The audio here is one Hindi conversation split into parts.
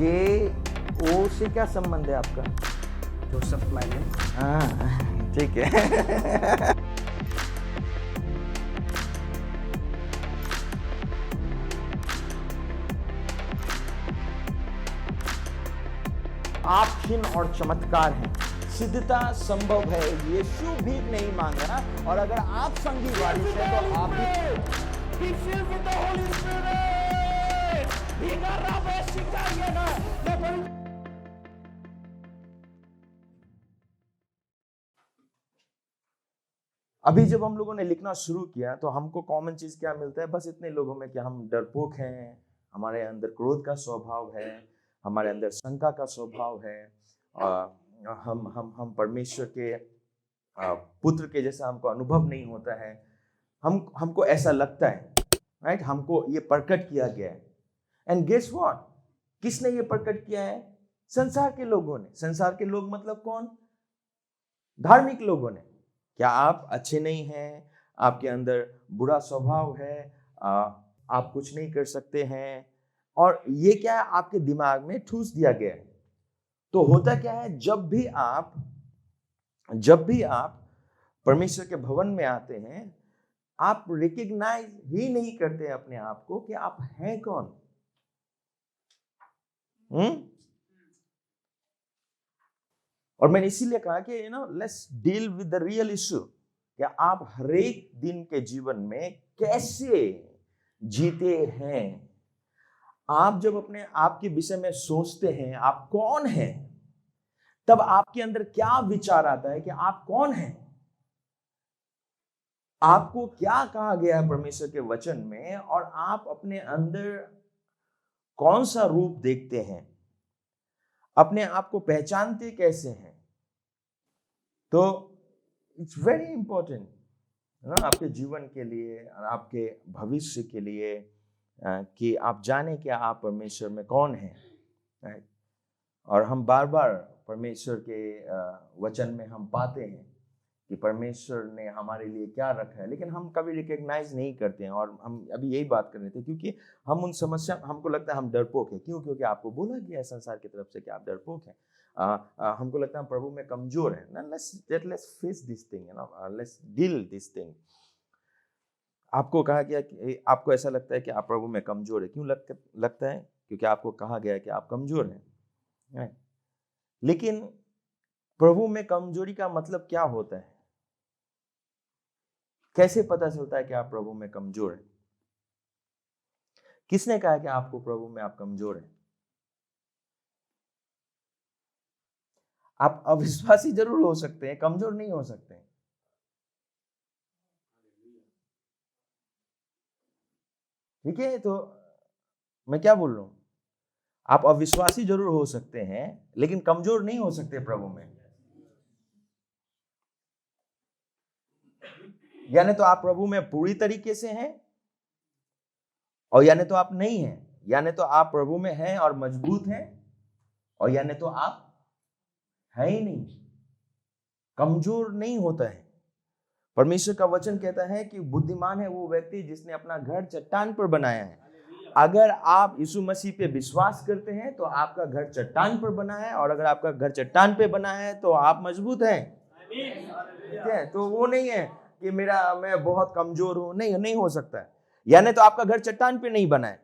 जे ओ से क्या संबंध है आपका? जोसेफ मैलिन। हाँ, ठीक है। आप चिन्ह और चमत्कार हैं, सिद्धता संभव है। यीशु भीख नहीं मांग रहा, और अगर आप संगी वारिस हैं तो आप अभी जब हम लोगों ने लिखना शुरू किया तो हमको कॉमन चीज क्या मिलता है? बस इतने लोगों में कि हम डरपोक हैं, हमारे अंदर क्रोध का स्वभाव है, हमारे अंदर शंका का स्वभाव है, हम परमेश्वर के पुत्र के जैसा हमको अनुभव नहीं होता है। हमको ऐसा लगता है, राइट? हमको ये प्रकट किया गया है। And guess what? किसने ये प्रकट किया है? संसार के लोगों ने। संसार के लोग मतलब कौन? धार्मिक लोगों ने। क्या आप अच्छे नहीं हैं? आपके अंदर बुरा स्वभाव है, आप कुछ नहीं कर सकते हैं, और ये क्या है? आपके दिमाग में ठूस दिया गया है। तो होता क्या है, जब भी आप परमेश्वर के भवन में आते हैं, आप रिकॉग्नाइज ही नहीं करते अपने आप को कि आप हैं कौन। और मैंने इसीलिए कहा कि let's deal with the real issue, कि आप हर एक दिन के जीवन में कैसे जीते हैं। आप जब अपने आप के विषय में सोचते हैं आप कौन हैं, तब आपके अंदर क्या विचार आता है कि आप कौन हैं। आपको क्या कहा गया है परमेश्वर के वचन में, और आप अपने अंदर कौन सा रूप देखते हैं, अपने आप को पहचानते कैसे हैं। तो इट्स वेरी इंपॉर्टेंट आपके जीवन के लिए और आपके भविष्य के लिए, कि आप जाने कि आप परमेश्वर में कौन हैं। और हम बार बार परमेश्वर के वचन में हम पाते हैं कि परमेश्वर ने हमारे लिए क्या रखा है, लेकिन हम कभी रिकॉग्नाइज नहीं करते हैं। और हम अभी यही बात कर रहे थे, क्योंकि हम उन समस्या, हमको लगता है हम डरपोक हैं। क्यों? क्योंकि आपको बोला गया है संसार की तरफ से कि आप डरपोक हैं। हमको लगता है हम प्रभु में कमजोर हैं ना। Let's face this thing, let's deal this thing. आपको कहा गया कि आपको ऐसा लगता है कि आप प्रभु में कमजोर है। क्यों लगता है? क्योंकि आपको कहा गया है कि आप कमजोर हैं। लेकिन प्रभु में कमजोरी का मतलब क्या होता है? कैसे पता चलता है कि आप प्रभु में कमजोर हैं? किसने कहा कि आपको प्रभु में आप कमजोर हैं? आप अविश्वासी जरूर हो सकते हैं, कमजोर नहीं हो सकते। ठीक है? तो मैं क्या बोल रहा हूं? आप अविश्वासी जरूर हो सकते हैं, लेकिन कमजोर नहीं हो सकते प्रभु में। यानी तो आप प्रभु में पूरी तरीके से हैं, और यानी तो आप नहीं हैं। यानी तो आप प्रभु में हैं और मजबूत हैं, और यानी तो आप है ही नहीं, कमजोर नहीं होता है। परमेश्वर का वचन कहता है कि बुद्धिमान है वो व्यक्ति जिसने अपना घर चट्टान पर बनाया है। अगर आप यीशु मसीह पे विश्वास करते हैं तो आपका घर चट्टान पर बना है, और अगर आपका घर चट्टान पे बना है तो आप मजबूत हैं। ठीक है? तो वो नहीं है कि मैं बहुत कमजोर हूं, नहीं हो सकता है। यानी तो आपका घर चट्टान पे नहीं बना है,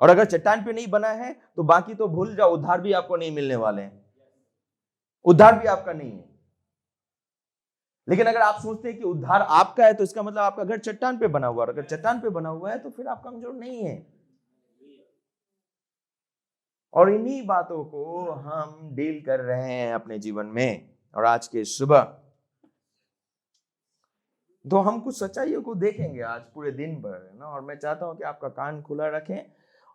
और अगर चट्टान पे नहीं बना है तो बाकी तो भूल जाओ, उद्धार भी आपको नहीं मिलने वाले हैं। उद्धार भी आपका नहीं है। लेकिन अगर आप सोचते हैं कि उद्धार आपका है, तो इसका मतलब आपका घर चट्टान पे बना हुआ है। अगर चट्टान पे बना हुआ है तो फिर आप कमजोर नहीं है। और इन्हीं बातों को हम डील कर रहे हैं अपने जीवन में। और आज के सुबह तो हम कुछ सच्चाइयों को देखेंगे आज पूरे दिन भर, ना। और मैं चाहता हूं कि आपका कान खुला रखें,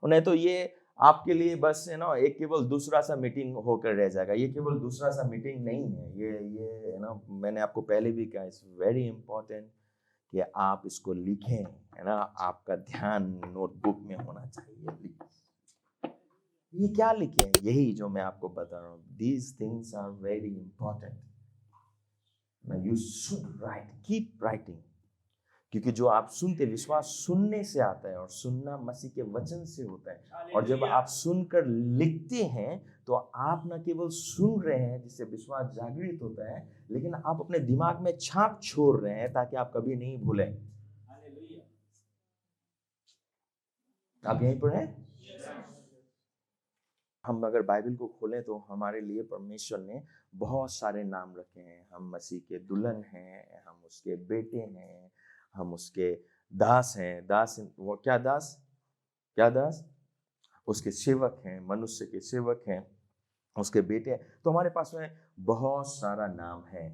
और नहीं तो ये आपके लिए बस एक केवल दूसरा सा मीटिंग होकर रह जाएगा। ये केवल दूसरा सा मीटिंग नहीं है। ये मैंने आपको पहले भी कहा, इट्स वेरी इंपॉर्टेंट कि आप इसको लिखें, है ना। आपका ध्यान नोटबुक में होना चाहिए। ये क्या लिखे हैं? यही जो मैं आपको बता रहा हूँ। These things are very important. You should right, keep writing, क्योंकि जो आप सुनते, विश्वास सुनने से आता है और सुनना मसीह के वचन से होता है। और जब आप सुनकर लिखते हैं तो आप न केवल सुन रहे हैं जिससे विश्वास जागृत होता है, लेकिन आप अपने दिमाग में छाप छोड़ रहे हैं ताकि आप कभी नहीं भूलें। आप यहीं पर हैं? हम अगर बाइबल को खोलें तो हमारे लिए परमेश्वर ने बहुत सारे नाम रखे हैं। हम मसीह के दुल्हन हैं, हम उसके बेटे हैं, हम उसके दास हैं। दास वो क्या दास? क्या दास? उसके सेवक हैं, मनुष्य के सेवक हैं, उसके बेटे हैं। तो हमारे पास में बहुत सारा नाम है।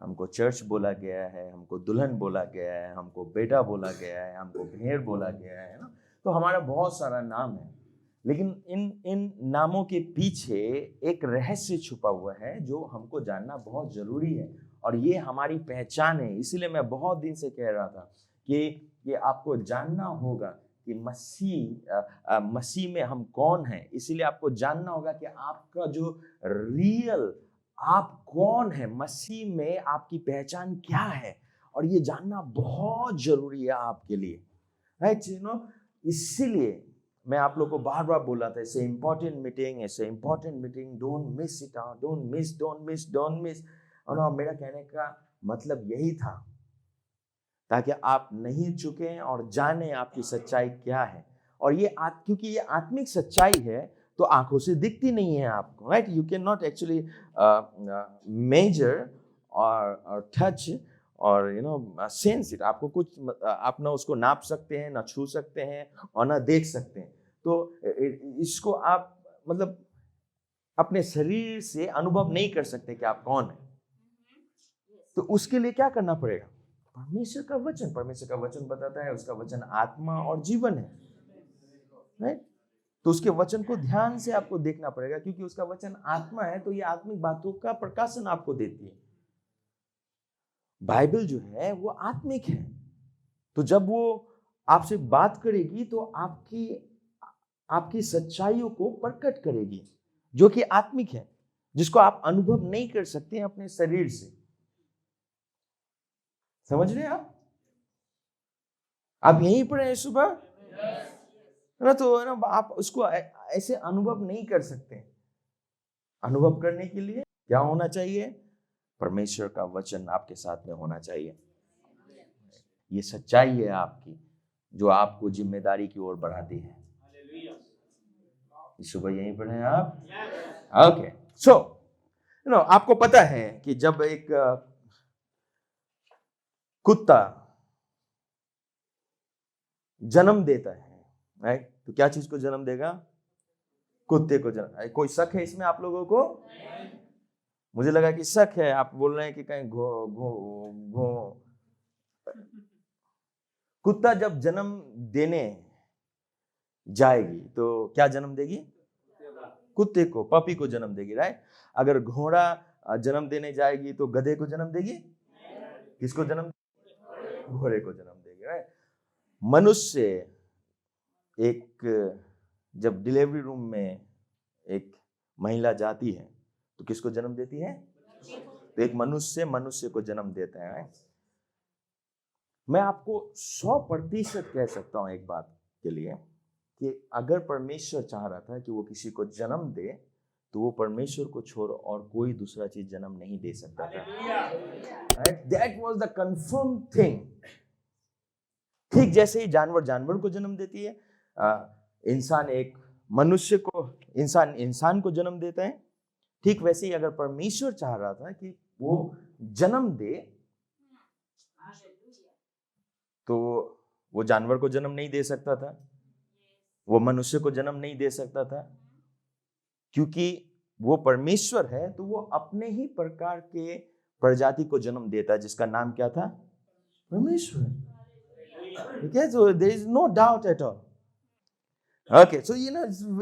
हमको चर्च बोला गया है, हमको दुल्हन बोला गया है, हमको बेटा बोला गया है, हमको भेड़ बोला गया है ना। तो हमारा बहुत सारा नाम है, लेकिन इन नामों के पीछे एक रहस्य छुपा हुआ है जो हमको जानना बहुत जरूरी है, और ये हमारी पहचान है। इसीलिए मैं बहुत दिन से कह रहा था कि आपको जानना होगा कि मसीह में हम कौन हैं। इसीलिए आपको जानना होगा कि आपका जो रियल आप कौन है, मसीह में आपकी पहचान क्या है, और ये जानना बहुत जरूरी है आपके लिए, राइट? इसीलिए मैं आप लोग को बार बार बोला था, ऐसे important meeting, don't miss it out, don't miss. और मेरा कहने का मतलब यही था, ताकि आप नहीं चुकें और जाने आपकी सच्चाई क्या है। और ये क्योंकि ये आत्मिक सच्चाई है तो आंखों से दिखती नहीं है आपको, right? You can not actually measure और टच और सेंस इट। आपको कुछ आप ना उसको नाप सकते हैं, ना छू सकते हैं, और ना देख सकते हैं। तो इसको आप मतलब अपने शरीर से अनुभव नहीं कर सकते कि आप कौन है। तो उसके लिए क्या करना पड़ेगा? परमेश्वर का वचन बताता है, उसका वचन आत्मा और जीवन है, राइट? तो उसके वचन को ध्यान से आपको देखना पड़ेगा, क्योंकि उसका वचन आत्मा है, तो ये आत्मिक बातों का प्रकाशन आपको देती है। बाइबल जो है वो आत्मिक है, तो जब वो आपसे बात करेगी तो आपकी सच्चाइयों को प्रकट करेगी, जो कि आत्मिक है, जिसको आप अनुभव नहीं कर सकते हैं अपने शरीर से। समझ रहे हैं आप यहीं पर हैं सुबह, ना? तो ना आप उसको ऐसे अनुभव नहीं कर सकते। अनुभव करने के लिए क्या होना चाहिए? परमेश्वर का वचन आपके साथ में होना चाहिए। ये सच्चाई है आपकी, जो आपको जिम्मेदारी की ओर बढ़ाती है। सुबह यहीं पर हैं आप? ओके, सो आपको पता है कि जब एक कुत्ता जन्म देता है, राइट, तो क्या चीज को जन्म देगा? कुत्ते को जन्म। कोई शक है इसमें आप लोगों को? मुझे लगा कि शक है, आप बोल रहे हैं कि कहीं घो घो घो। कुत्ता जब जन्म देने जाएगी तो क्या जन्म देगी? कुत्ते को, पपी को जन्म देगी, राइट? अगर घोड़ा जन्म देने जाएगी तो गधे को जन्म देगी? किसको जन्म? घोड़े को जन्म देगी, राइट? मनुष्य एक जब डिलीवरी रूम में एक महिला जाती है तो किसको जन्म देती है? तो एक मनुष्य को जन्म देता है, राइट? मैं आपको 100% कह सकता हूं एक बात के लिए कि अगर परमेश्वर चाह रहा था कि वो किसी को जन्म दे तो वो परमेश्वर को छोड़ और कोई दूसरा चीज जन्म नहीं दे सकता था, right? That was the confirm thing. ठीक जैसे ही जानवर को जन्म देती है, इंसान एक मनुष्य को, इंसान को जन्म देता है, ठीक वैसे ही अगर परमेश्वर चाह रहा था कि वो जन्म दे तो वो जानवर को जन्म नहीं दे सकता था, वो मनुष्य को जन्म नहीं दे सकता था, क्योंकि वो परमेश्वर है तो वो अपने ही प्रकार के प्रजाति को जन्म देता है, जिसका नाम क्या था? परमेश्वर। ठीक है, so there is no doubt at all. Okay, so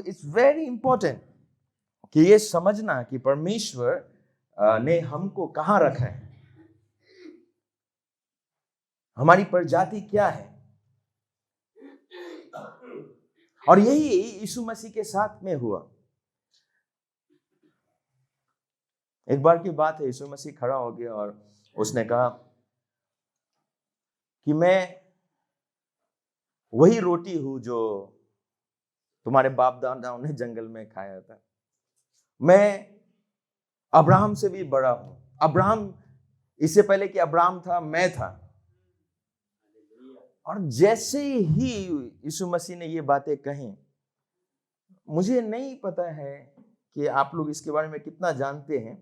it's very important कि ये समझना कि परमेश्वर ने हमको कहाँ रखा है, हमारी प्रजाति क्या है। और यही यीशु मसीह के साथ में हुआ। एक बार की बात है, यीशु मसीह खड़ा हो गया और उसने कहा कि मैं वही रोटी हूं जो तुम्हारे बाप दादाओं ने जंगल में खाया था। मैं अब्राहम से भी बड़ा हूं। अब्राहम, इससे पहले कि अब्राहम था, मैं था। और जैसे ही यीशु मसीह ने ये बातें कही, मुझे नहीं पता है कि आप लोग इसके बारे में कितना जानते हैं,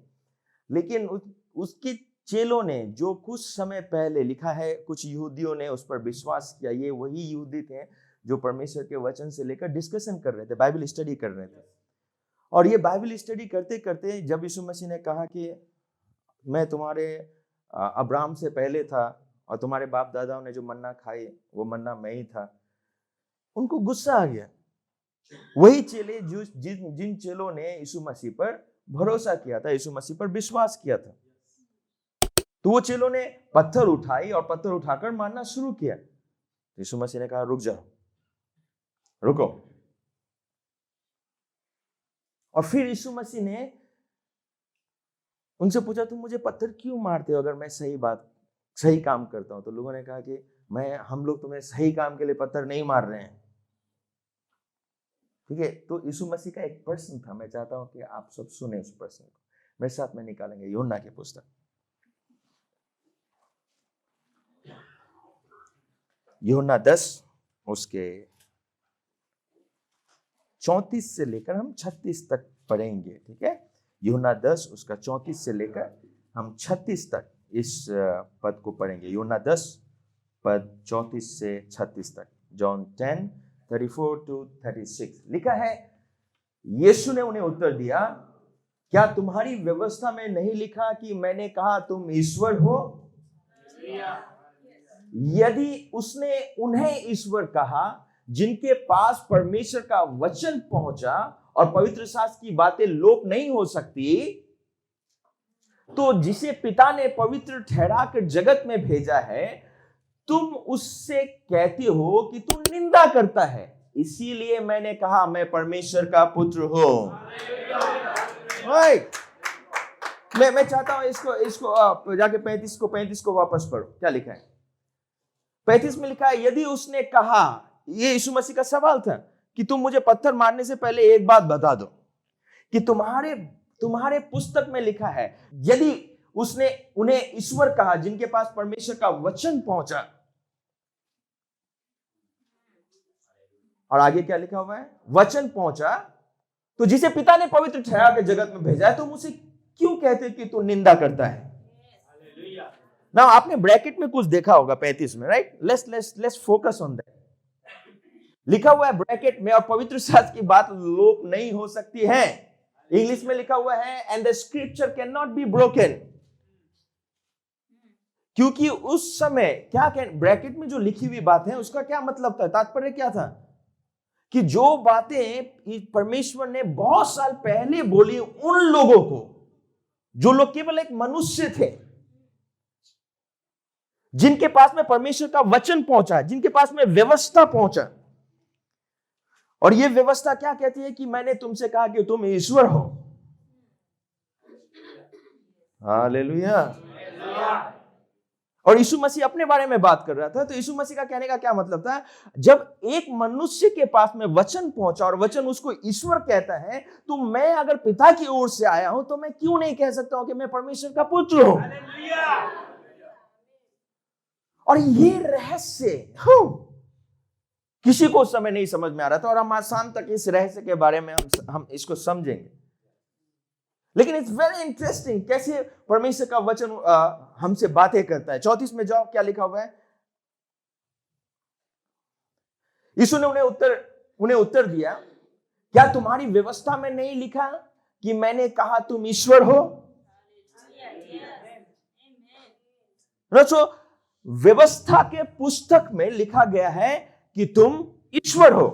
लेकिन उसके चेलों ने, जो कुछ समय पहले लिखा है, कुछ यहूदियों ने उस पर विश्वास किया। ये वही यहूदी थे जो परमेश्वर के वचन से लेकर डिस्कशन कर रहे थे, बाइबल स्टडी कर रहे थे। और ये बाइबल स्टडी करते करते जब यीशु मसीह ने कहा कि मैं तुम्हारे अब्राहम से पहले था और तुम्हारे बाप दादाओं ने जो मन्ना खाई वो मन्ना मैं ही था, उनको गुस्सा आ गया। वही चेले जिन चेलों ने यीशु मसीह पर भरोसा किया था, यीशु मसीह पर विश्वास किया था, तो वो चेलों ने पत्थर उठाई और पत्थर उठाकर मारना शुरू किया। यीशु मसीह ने कहा, रुक जाओ, रुको। और फिर यीशु मसीह ने उनसे पूछा, तुम मुझे पत्थर क्यों मारते हो अगर मैं सही काम करता हूं? तो लोगों ने कहा कि हम लोग तुम्हें सही काम के लिए पत्थर नहीं मार रहे हैं। ठीक है, तो यीशु मसीह का एक प्रश्न था, मैं चाहता हूं कि आप सब सुने उस प्रश्न को। मेरे साथ में निकालेंगे यूहन्ना की पुस्तक, यूहन्ना 10 उसके 34 से लेकर हम 36 तक पढ़ेंगे। ठीक है, यूहन्ना 10 उसका 34 से लेकर हम 36 तक इस पद को पढ़ेंगे। यूहन्ना 10 पद 34 से 36 तक। जॉन 10:34 to 36 लिखा है, यीशु ने उन्हें उत्तर दिया, क्या तुम्हारी व्यवस्था में नहीं लिखा कि मैंने कहा तुम ईश्वर हो? यदि उसने उन्हें ईश्वर कहा जिनके पास परमेश्वर का वचन पहुंचा और पवित्र शास्त्र की बातें लोप नहीं हो सकती, तो जिसे पिता ने पवित्र ठहरा कर जगत में भेजा है, तुम उससे कहते हो कि तू निंदा करता है। इसीलिए मैंने कहा मैं परमेश्वर का पुत्र हूं। मैं चाहता हूं इसको जाके 35 को वापस पढ़ो। क्या लिखा है 35 में? लिखा है, यदि उसने कहा, ये यीशु मसीह का सवाल था कि तुम मुझे पत्थर मारने से पहले एक बात बता दो कि तुम्हारे पुस्तक में लिखा है, यदि उसने उन्हें ईश्वर कहा जिनके पास परमेश्वर का वचन पहुंचा, और आगे क्या लिखा हुआ है? वचन पहुंचा, तो जिसे पिता ने पवित्र ठहरा के जगत में भेजा है, तुम उसे क्यों कहते कि तू निंदा करता है? ना आपने ब्रैकेट में कुछ देखा होगा 35 में, right? Let's focus on that. लिखा हुआ है ब्रैकेट में, और पवित्र शास्त्र की बात लोप नहीं हो सकती है। इंग्लिश में लिखा हुआ है, and the scripture can not be broken. क्योंकि उस समय ब्रैकेट में जो लिखी हुई बात है उसका क्या मतलब था, तात्पर्य क्या था? कि जो बातें परमेश्वर ने बहुत साल पहले बोली उन लोगों को, जो लोग केवल एक मनुष्य थे, जिनके पास में परमेश्वर का वचन पहुंचा, जिनके पास में व्यवस्था पहुंचा, और यह व्यवस्था क्या कहती है कि मैंने तुमसे कहा कि तुम ईश्वर हो। हालेलुया। और यीशु मसीह अपने बारे में बात कर रहा था, तो यीशु मसीह का कहने का क्या मतलब था? जब एक मनुष्य के पास में वचन पहुंचा और वचन उसको ईश्वर कहता है, तो मैं अगर पिता की ओर से आया हूं तो मैं क्यों नहीं कह सकता हूं कि मैं परमेश्वर का पुत्र हूं? और ये रहस्य किसी को उस समय नहीं समझ में आ रहा था, और हम आज शाम तक इस रहस्य के बारे में हम इसको समझेंगे। लेकिन इट्स वेरी इंटरेस्टिंग कैसे परमेश्वर का वचन हमसे बातें करता है। 34 में जाओ, क्या लिखा हुआ है? यीशु ने उन्हें उत्तर दिया, क्या तुम्हारी व्यवस्था में नहीं लिखा कि मैंने कहा तुम ईश्वर हो? व्यवस्था के पुस्तक में लिखा गया है कि तुम ईश्वर हो।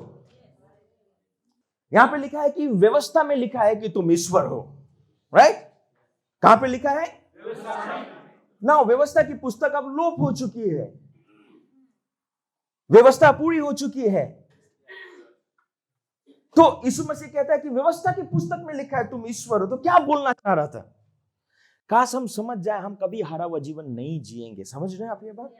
यहां पे लिखा है कि व्यवस्था में लिखा है कि तुम ईश्वर हो, राइट? कहां पे लिखा है? ना, व्यवस्था की पुस्तक अब लोप हो चुकी है, व्यवस्था पूरी हो चुकी है। तो यीशु मसीह कहता है कि व्यवस्था की पुस्तक में लिखा है तुम ईश्वर हो। तो क्या बोलना चाह रहा था? काश हम समझ जाए, हम कभी हारा हुआ जीवन नहीं जिएंगे। समझ रहे हैं आप ये बात?